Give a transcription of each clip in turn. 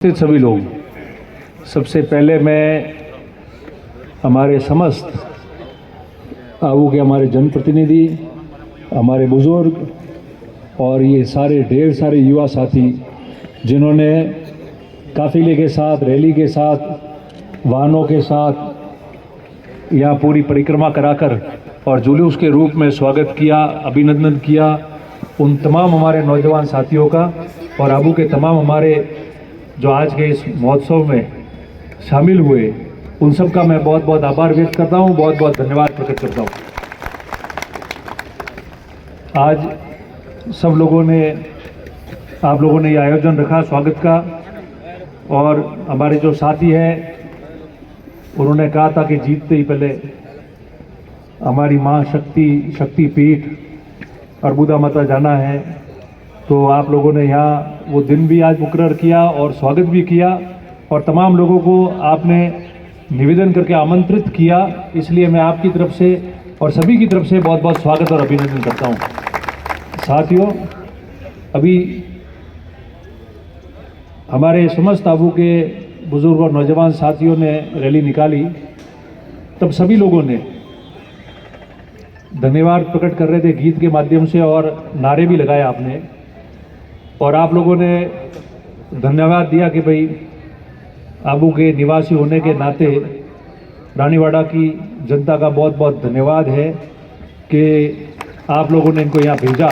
सभी लोग, सबसे पहले मैं हमारे समस्त आबू के हमारे जनप्रतिनिधि, हमारे बुज़ुर्ग और ये सारे ढेर सारे युवा साथी जिन्होंने काफ़िले के साथ, रैली के साथ, वाहनों के साथ यहाँ पूरी परिक्रमा कराकर और जुलूस के रूप में स्वागत किया, अभिनंदन किया, उन तमाम हमारे नौजवान साथियों का और आबू के तमाम हमारे जो आज के इस महोत्सव में शामिल हुए, उन सब का मैं बहुत बहुत आभार व्यक्त करता हूँ, बहुत बहुत धन्यवाद प्रकट करता हूँ। आज सब लोगों ने, आप लोगों ने ये आयोजन रखा स्वागत का, और हमारे जो साथी हैं उन्होंने कहा था कि जीतते ही पहले हमारी माँ शक्तिपीठ अर्बुदा माता जाना है, तो आप लोगों ने यहाँ वो दिन भी आज मुकर्रर किया और स्वागत भी किया और तमाम लोगों को आपने निवेदन करके आमंत्रित किया। इसलिए मैं आपकी तरफ से और सभी की तरफ से बहुत बहुत स्वागत और अभिनंदन करता हूँ। साथियों, अभी हमारे समस्त आबू के बुजुर्ग और नौजवान साथियों ने रैली निकाली, तब सभी लोगों ने धन्यवाद प्रकट कर रहे थे गीत के माध्यम से और नारे भी लगाए आपने, और आप लोगों ने धन्यवाद दिया कि भाई आबू के निवासी होने के नाते रानीवाड़ा की जनता का बहुत बहुत धन्यवाद है कि आप लोगों ने इनको यहाँ भेजा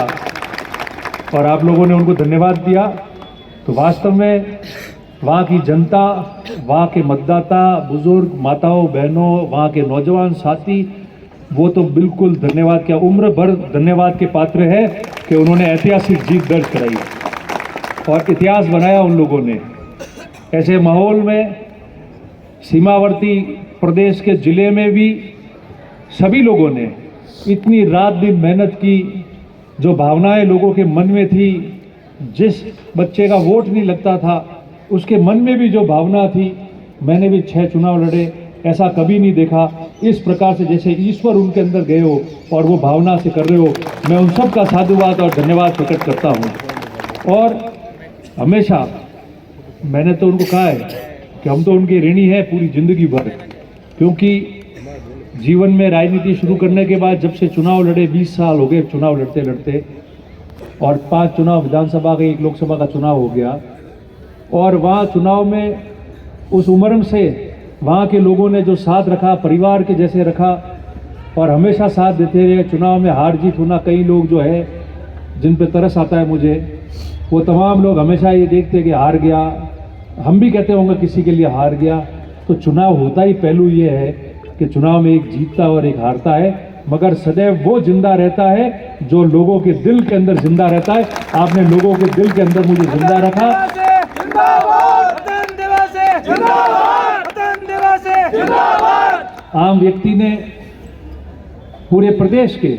और आप लोगों ने उनको धन्यवाद दिया। तो वास्तव में वहाँ की जनता, वहाँ के मतदाता, बुजुर्ग, माताओं, बहनों, वहाँ के नौजवान साथी, वो तो बिल्कुल धन्यवाद, क्या उम्र भर धन्यवाद के पात्र है कि उन्होंने ऐतिहासिक जीत दर्ज कराई और इतिहास बनाया उन लोगों ने। ऐसे माहौल में सीमावर्ती प्रदेश के ज़िले में भी सभी लोगों ने इतनी रात दिन मेहनत की, जो भावनाएं लोगों के मन में थी, जिस बच्चे का वोट नहीं लगता था उसके मन में भी जो भावना थी, मैंने भी 6 चुनाव लड़े, ऐसा कभी नहीं देखा, इस प्रकार से जैसे ईश्वर उनके अंदर गए हो और वो भावना से कर रहे हो, मैं उन सब का साधुवाद और धन्यवाद प्रकट करता हूँ। और हमेशा मैंने तो उनको कहा है कि हम तो उनके ऋणी हैं पूरी ज़िंदगी भर, क्योंकि जीवन में राजनीति शुरू करने के बाद जब से चुनाव लड़े, 20 साल हो गए चुनाव लड़ते लड़ते, और 5 चुनाव विधानसभा का, 1 लोकसभा का चुनाव हो गया, और वहाँ चुनाव में उस उम्र से वहाँ के लोगों ने जो साथ रखा, परिवार के जैसे रखा और हमेशा साथ देते रहे। चुनाव में हार जीत होना, कई लोग जो है जिन पे तरस आता है मुझे, वो तमाम लोग हमेशा ये देखते कि हार गया, हम भी कहते होंगे किसी के लिए हार गया, तो चुनाव होता ही पहलू ये है कि चुनाव में एक जीतता और एक हारता है, मगर सदैव वो जिंदा रहता है जो लोगों के दिल के अंदर जिंदा रहता है। आपने लोगों के दिल के अंदर मुझे जिंदा रखा। आम व्यक्ति ने पूरे प्रदेश के,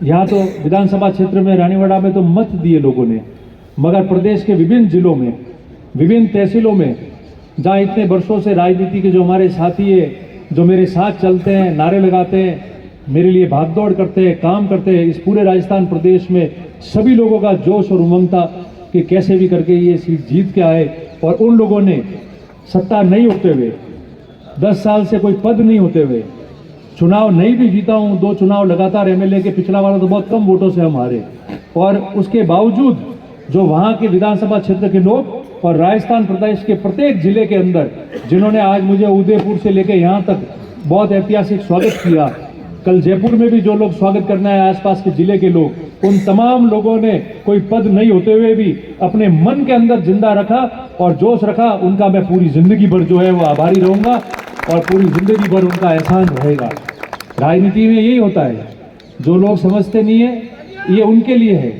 यहाँ तो विधानसभा क्षेत्र में रानीवाड़ा में तो मत दिए लोगों ने, मगर प्रदेश के विभिन्न जिलों में, विभिन्न तहसीलों में, जहाँ इतने वर्षों से राजनीति के जो हमारे साथी है, जो मेरे साथ चलते हैं, नारे लगाते हैं, मेरे लिए भागदौड़ करते हैं, काम करते हैं, इस पूरे राजस्थान प्रदेश में सभी लोगों का जोश और उमंग था कि कैसे भी करके ये सीट जीत के आए। और उन लोगों ने सत्ता नहीं होते हुए, 10 साल से कोई पद नहीं होते हुए, चुनाव नहीं भी जीता हूँ, 2 चुनाव लगातार एमएलए के, पिछला वाला तो बहुत कम वोटों से हम हारे, और उसके बावजूद जो वहाँ के विधानसभा क्षेत्र के लोग और राजस्थान प्रदेश के प्रत्येक जिले के अंदर, जिन्होंने आज मुझे उदयपुर से लेकर यहाँ तक बहुत ऐतिहासिक स्वागत किया, कल जयपुर में भी जो लोग स्वागत करना है आसपास के जिले के लोग, उन तमाम लोगों ने कोई पद नहीं होते हुए भी अपने मन के अंदर जिंदा रखा और जोश रखा। उनका मैं पूरी जिंदगी भर जो है वो आभारी रहूँगा और पूरी जिंदगी भर उनका एहसान रहेगा। राजनीति में यही होता है, जो लोग समझते नहीं है ये उनके लिए है।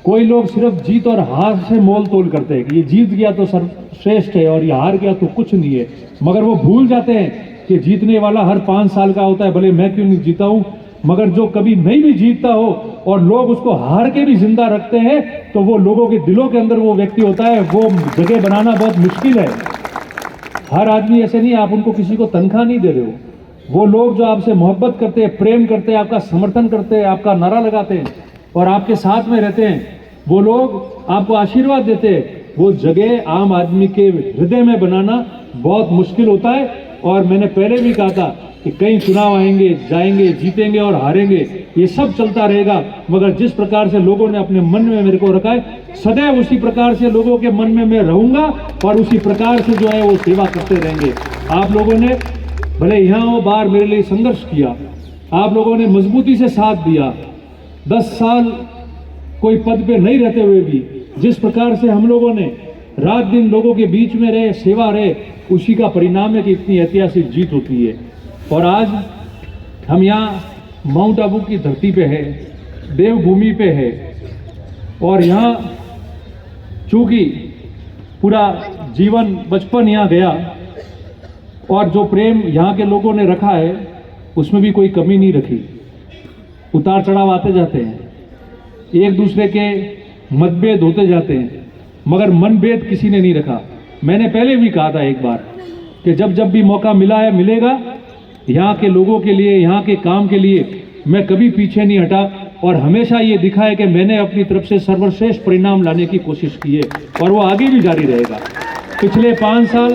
कोई लोग सिर्फ जीत और हार से मोल तोल करते हैं कि ये जीत गया तो सर्वश्रेष्ठ है और ये हार गया तो कुछ नहीं है, मगर वो भूल जाते हैं कि जीतने वाला हर 5 साल का होता है, भले मैं क्यों नहीं जीता हूँ, मगर जो कभी नहीं भी जीतता हो और लोग उसको हार के भी जिंदा रखते हैं, तो वो लोगों के दिलों के अंदर वो व्यक्ति होता है, वो जगह बनाना बहुत मुश्किल है। हर आदमी ऐसे नहीं, आप उनको किसी को तनख्वाह नहीं दे रहे हो, वो लोग जो आपसे मोहब्बत करते हैं, प्रेम करते हैं, आपका समर्थन करते हैं, आपका नारा लगाते हैं और आपके साथ में रहते हैं, वो लोग आपको आशीर्वाद देते हैं वो जगह आम आदमी के हृदय में बनाना बहुत मुश्किल होता है। और मैंने पहले भी कहा था कि कई चुनाव आएंगे, जाएंगे, जीतेंगे और हारेंगे, ये सब चलता रहेगा, मगर जिस प्रकार से लोगों ने अपने मन में मेरे को रखा है, सदैव उसी प्रकार से लोगों के मन में मैं रहूंगा और उसी प्रकार से जो है वो सेवा करते रहेंगे। आप लोगों ने भले यहाँ हो बाहर मेरे लिए संघर्ष किया, आप लोगों ने मजबूती से साथ दिया। 10 साल कोई पद पे नहीं रहते हुए भी जिस प्रकार से हम लोगों ने रात दिन लोगों के बीच में रहे, सेवा रहे, उसी का परिणाम है कि इतनी ऐतिहासिक जीत होती है। और आज हम यहाँ माउंट आबू की धरती पे है, देवभूमि पे है, और यहाँ चूंकि पूरा जीवन बचपन यहाँ गया और जो प्रेम यहाँ के लोगों ने रखा है उसमें भी कोई कमी नहीं रखी। उतार चढ़ाव आते जाते हैं, एक दूसरे के मतभेद होते जाते हैं, मगर मनभेद किसी ने नहीं रखा। मैंने पहले भी कहा था एक बार कि जब भी मौका मिला है, मिलेगा, यहाँ के लोगों के लिए, यहाँ के काम के लिए मैं कभी पीछे नहीं हटा और हमेशा ये दिखा है कि मैंने अपनी तरफ से सर्वश्रेष्ठ परिणाम लाने की कोशिश की है और वो आगे भी जारी रहेगा। पिछले 5 साल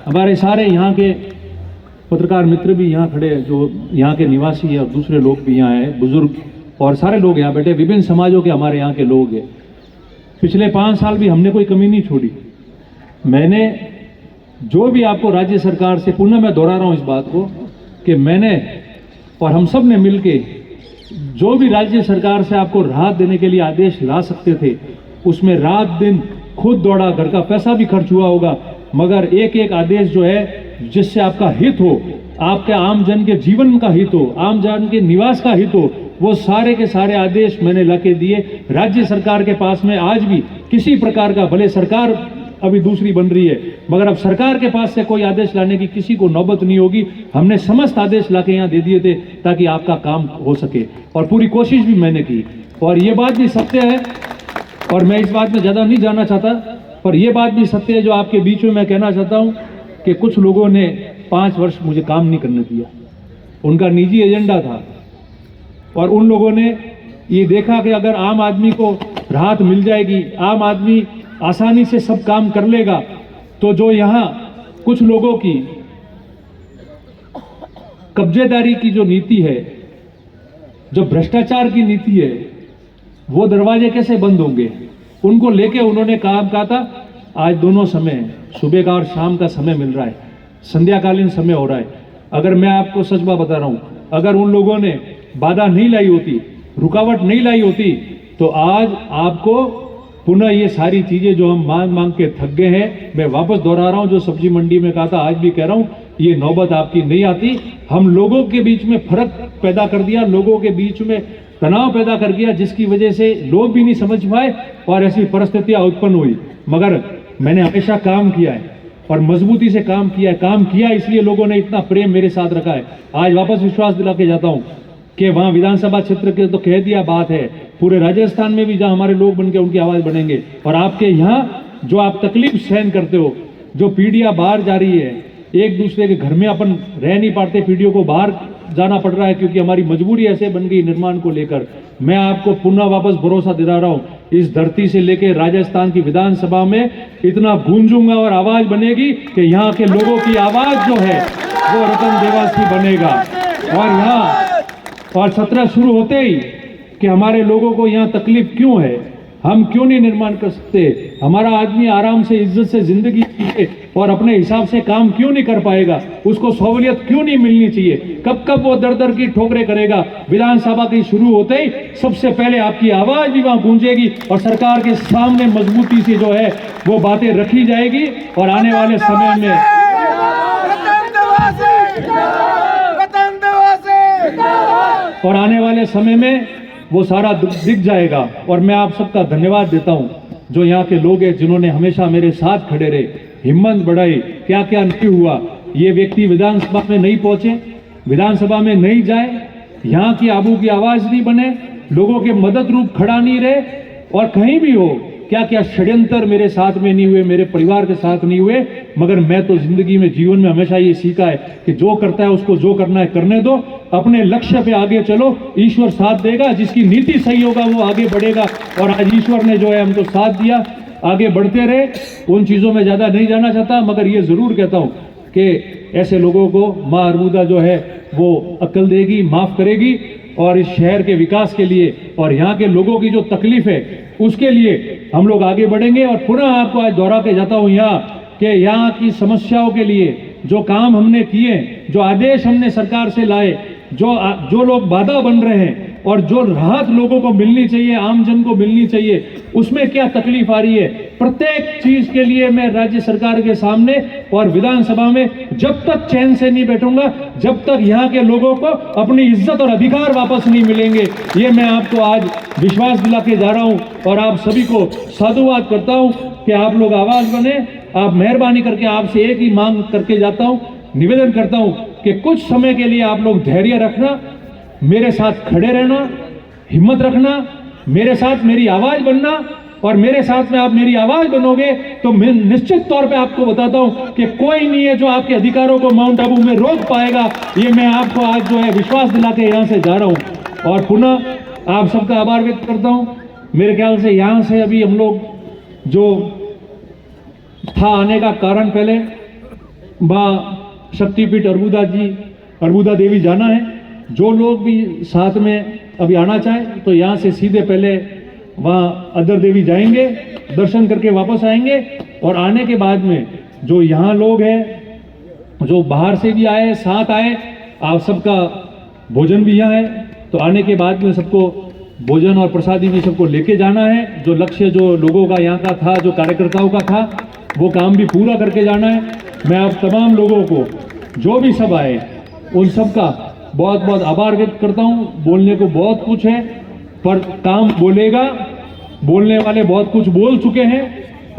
हमारे सारे यहाँ के पत्रकार मित्र भी यहाँ खड़े हैं, जो यहाँ के निवासी हैं, और दूसरे लोग भी यहाँ हैं, बुजुर्ग और सारे लोग यहाँ बैठे, विभिन्न समाजों के हमारे यहाँ के लोग हैं। पिछले 5 साल भी हमने कोई कमी नहीं छोड़ी। मैंने जो भी आपको राज्य सरकार से, पुनः मैं दोहरा रहा हूँ इस बात को, कि मैंने और हम सब ने मिलके जो भी राज्य सरकार से आपको राहत देने के लिए आदेश ला सकते थे, उसमें रात दिन खुद दौड़ा, घर का पैसा भी खर्च हुआ होगा, मगर एक एक आदेश जो है जिससे आपका हित हो, आपके आम जन के जीवन का हित हो, आम जन के निवास का हित हो, वो सारे के सारे आदेश मैंने लाके दिए। राज्य सरकार के पास में आज भी किसी प्रकार का, भले सरकार अभी दूसरी बन रही है, मगर अब सरकार के पास से कोई आदेश लाने की किसी को नौबत नहीं होगी। हमने समस्त आदेश लाके यहाँ दे दिए थे ताकि आपका काम हो सके, और पूरी कोशिश भी मैंने की। और ये बात भी सत्य है, और मैं इस बात में ज़्यादा नहीं जानना चाहता, पर यह बात भी सत्य है जो आपके बीच में मैं कहना चाहता हूँ कि कुछ लोगों ने 5 वर्ष मुझे काम नहीं करने दिया, उनका निजी एजेंडा था, और उन लोगों ने ये देखा कि अगर आम आदमी को राहत मिल जाएगी, आम आदमी आसानी से सब काम कर लेगा, तो जो यहाँ कुछ लोगों की कब्जेदारी की जो नीति है, जो भ्रष्टाचार की नीति है, वो दरवाजे कैसे बंद होंगे, उनको लेके उन्होंने काम कहा था। आज दोनों समय, सुबह का और शाम का समय मिल रहा है, संध्याकालीन समय हो रहा है। अगर मैं आपको सच बात बता रहा हूँ, अगर उन लोगों ने बाधा नहीं लाई होती, रुकावट नहीं लाई होती, तो आज आपको पुनः ये सारी चीजें जो हम मांग मांग के थक गए हैं, मैं वापस दोहरा रहा हूँ, जो सब्जी मंडी में कहा था, आज भी कह रहा हूँ, ये नौबत आपकी नहीं आती। हम लोगों के बीच में फर्क पैदा कर दिया, लोगों के बीच में तनाव पैदा कर दिया, जिसकी वजह से लोग भी नहीं समझ पाए और ऐसी परिस्थितियां उत्पन्न हुई। मगर मैंने हमेशा काम किया है और मजबूती से काम किया, इसलिए लोगों ने इतना प्रेम मेरे साथ रखा है। आज वापस विश्वास दिला के जाता हूँ कि वहाँ विधानसभा क्षेत्र के तो कह दिया बात है, पूरे राजस्थान में भी जहाँ हमारे लोग बनके उनकी आवाज़ बनेंगे। और आपके यहाँ जो आप तकलीफ सहन करते हो, जो पीढ़ियाँ बाहर जा रही है, एक दूसरे के घर में अपन रह नहीं पाते, पीढ़ियों को बाहर जाना पड़ रहा है क्योंकि हमारी मजबूरी ऐसे बन गई निर्माण को लेकर। मैं आपको पुनः वापस भरोसा दिला रहा हूँ, इस धरती से लेकर राजस्थान की विधानसभा में इतना गूंजूंगा और आवाज बनेगी कि यहाँ के लोगों की आवाज जो है वो रतन देवासी बनेगा। और यहाँ और सत्र शुरू होते ही कि हमारे लोगों को यहाँ तकलीफ क्यों है, हम क्यों नहीं निर्माण कर सकते, हमारा आदमी आराम से इज्जत से जिंदगी जिए और अपने हिसाब से काम क्यों नहीं कर पाएगा, उसको सहूलियत क्यों नहीं मिलनी चाहिए, कब कब वो दर दर की ठोकरें करेगा। विधानसभा की शुरू होते ही सबसे पहले आपकी आवाज भी वहां गूंजेगी और सरकार के सामने मजबूती से जो है वो बातें रखी जाएगी। और आने वाले समय में वो सारा दिख जाएगा। और मैं आप सबका धन्यवाद देता हूं जो यहाँ के लोग हैं, जिन्होंने हमेशा मेरे साथ खड़े रहे, हिम्मत बढ़ाई। क्या क्या नहीं हुआ, ये व्यक्ति विधानसभा में नहीं पहुंचे, विधानसभा में नहीं जाए, यहाँ की आबू की आवाज नहीं बने, लोगों के मदद रूप खड़ा नहीं रहे, और कहीं भी हो क्या क्या षड्यंत्र मेरे साथ में नहीं हुए, मेरे परिवार के साथ नहीं हुए, मगर मैं तो जिंदगी में, जीवन में हमेशा ये सीखा है कि जो करता है उसको जो करना है करने दो, अपने लक्ष्य पे आगे चलो, ईश्वर साथ देगा, जिसकी नीति सही होगा वो आगे बढ़ेगा। और आज ईश्वर ने जो है हमको साथ दिया, आगे बढ़ते रहे। उन चीज़ों में ज़्यादा नहीं जाना चाहता, मगर ये ज़रूर कहता हूँ कि ऐसे लोगों को माँ अरबुदा जो है वो अक्ल देगी, माफ़ करेगी, और इस शहर के विकास के लिए और यहाँ के लोगों की जो तकलीफ है उसके लिए हम लोग आगे बढ़ेंगे। और पुनः आपको आज दोहरा के जाता हूँ यहाँ कि यहाँ की समस्याओं के लिए जो काम हमने किए, जो आदेश हमने सरकार से लाए, जो लोग बाधा बन रहे हैं और जो राहत लोगों को मिलनी चाहिए, आम जन को मिलनी चाहिए, उसमें क्या तकलीफ आ रही है, प्रत्येक चीज के लिए मैं राज्य सरकार के सामने और विधानसभा में जब तक चैन से नहीं बैठूंगा, जब तक यहाँ के लोगों को अपनी इज्जत और अधिकार वापस नहीं मिलेंगे। ये मैं आपको आज विश्वास दिला के जा रहा हूँ और आप सभी को साधुवाद करता हूँ कि आप लोग आवाज बने। आप मेहरबानी करके आपसे एक ही मांग करके जाता हूँ, निवेदन करता हूँ कि कुछ समय के लिए आप लोग धैर्य रखना, मेरे साथ खड़े रहना, हिम्मत रखना, मेरे साथ मेरी आवाज बनना, और मेरे साथ में आप मेरी आवाज बनोगे तो मैं निश्चित तौर पे आपको बताता हूं कि कोई नहीं है जो आपके अधिकारों को माउंट आबू में रोक पाएगा। ये मैं आपको आज जो है विश्वास दिला के यहाँ से जा रहा हूं और पुनः आप सबका आभार व्यक्त करता हूं। मेरे ख्याल से यहाँ से अभी हम लोग जो था आने का कारण, पहले माँ शक्तिपीठ अरबुदा देवी जाना है। जो लोग भी साथ में अभी आना चाहें तो यहाँ से सीधे पहले वहाँ अदर देवी जाएंगे, दर्शन करके वापस आएंगे, और आने के बाद में जो यहाँ लोग हैं, जो बाहर से भी आए, साथ आए, आप सबका भोजन भी यहाँ है, तो आने के बाद में सबको भोजन और प्रसादी भी सबको लेके जाना है। जो लक्ष्य जो लोगों का यहाँ का था, जो कार्यकर्ताओं का था, वो काम भी पूरा करके जाना है। मैं आप तमाम लोगों को जो भी सब आए उन सब का बहुत बहुत आभार व्यक्त करता हूँ। बोलने को बहुत कुछ है, पर काम बोलेगा, बोलने वाले बहुत कुछ बोल चुके हैं,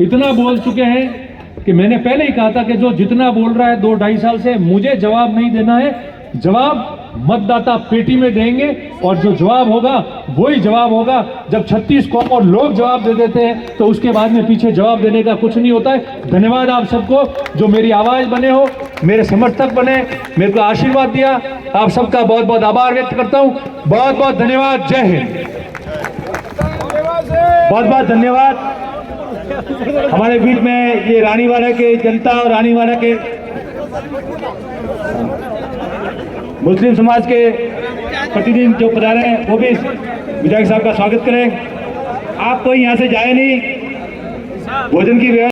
इतना बोल चुके हैं कि मैंने पहले ही कहा था कि जो जितना बोल रहा है 2-2.5 साल से, मुझे जवाब नहीं देना है, जवाब मतदाता पेटी में देंगे, और जो जवाब होगा वही जवाब होगा। जब 36 कौम और लोग जवाब दे देते हैं तो उसके बाद में पीछे जवाब देने का कुछ नहीं होता है। धन्यवाद आप सबको जो मेरी आवाज बने हो, मेरे समर्थक बने, मेरे को आशीर्वाद दिया। आप सबका बहुत बहुत आभार व्यक्त करता हूँ। बहुत बहुत धन्यवाद। जय हिंद। बहुत बहुत धन्यवाद। हमारे बीच में ये रानीवाड़ा के जनता और रानीवाड़ा के मुस्लिम समाज के प्रतिनिधि जो पधारे हैं वो भी विधायक साहब का स्वागत करें। आप कोई यहाँ से जाए नहीं, भोजन की व्यवस्था